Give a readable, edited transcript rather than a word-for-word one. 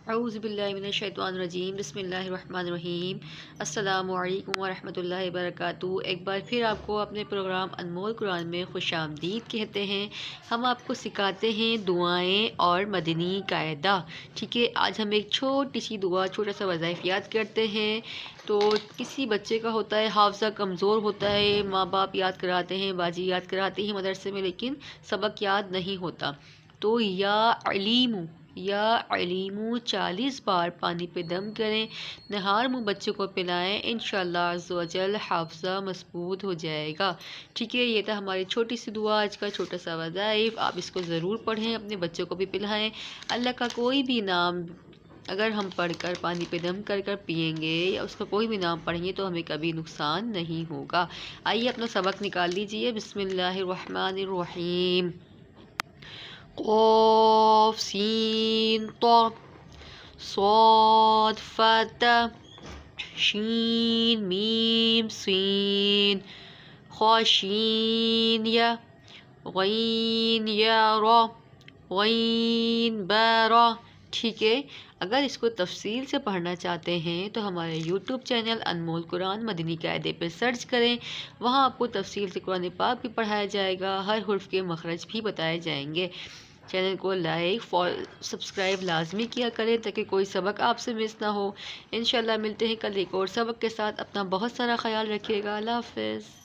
اعوذ باللہ من الشیطان الرجیم بسم اللہ الرحمن الرحیم السلام علیکم ورحمۃ اللہ وبرکاتہ۔ ایک بار پھر آپ کو اپنے پروگرام انمول قرآن میں خوش آمدید کہتے ہیں۔ ہم آپ کو سکھاتے ہیں دعائیں اور مدنی قاعدہ، ٹھیک ہے۔ آج ہم ایک چھوٹی سی دعا، چھوٹا سا وظائف یاد کرتے ہیں۔ تو کسی بچے کا ہوتا ہے حافظہ کمزور ہوتا ہے، ماں باپ یاد کراتے ہیں، باجی یاد کراتے ہیں مدرسے میں، لیکن سبق یاد نہیں ہوتا، تو یا علیمو 40 بار پانی پہ دم کریں، نہار منہ بچے کو پلائیں، انشاءاللہ عز و جل حافظہ مضبوط ہو جائے گا، ٹھیک ہے۔ یہ تھا ہماری چھوٹی سی دعا، آج کا چھوٹا سا وظائف۔ آپ اس کو ضرور پڑھیں، اپنے بچوں کو بھی پلائیں۔ اللہ کا کوئی بھی نام اگر ہم پڑھ کر پانی پہ دم کر کر پئیں گے یا اس کا کوئی بھی نام پڑھیں گے تو ہمیں کبھی نقصان نہیں ہوگا۔ آئیے اپنا سبق نکال لیجئے۔ بسم اللہ الرحمن الرحیم۔ قاف سین طا صاد ف شین میم سین خا شین یا غین یا را غین با را، ٹھیک ہے۔ اگر اس کو تفصیل سے پڑھنا چاہتے ہیں تو ہمارے یوٹیوب چینل انمول قرآن مدنی قاعدے پہ سرچ کریں، وہاں آپ کو تفصیل سے قرآن پاک بھی پڑھایا جائے گا، ہر حرف کے مخرج بھی بتائے جائیں گے۔ چینل کو لائک سبسکرائب لازمی کیا کریں تاکہ کوئی سبق آپ سے مس نہ ہو۔ انشاءاللہ ملتے ہیں کل ایک اور سبق کے ساتھ۔ اپنا بہت سارا خیال رکھیے گا۔ اللہ حافظ۔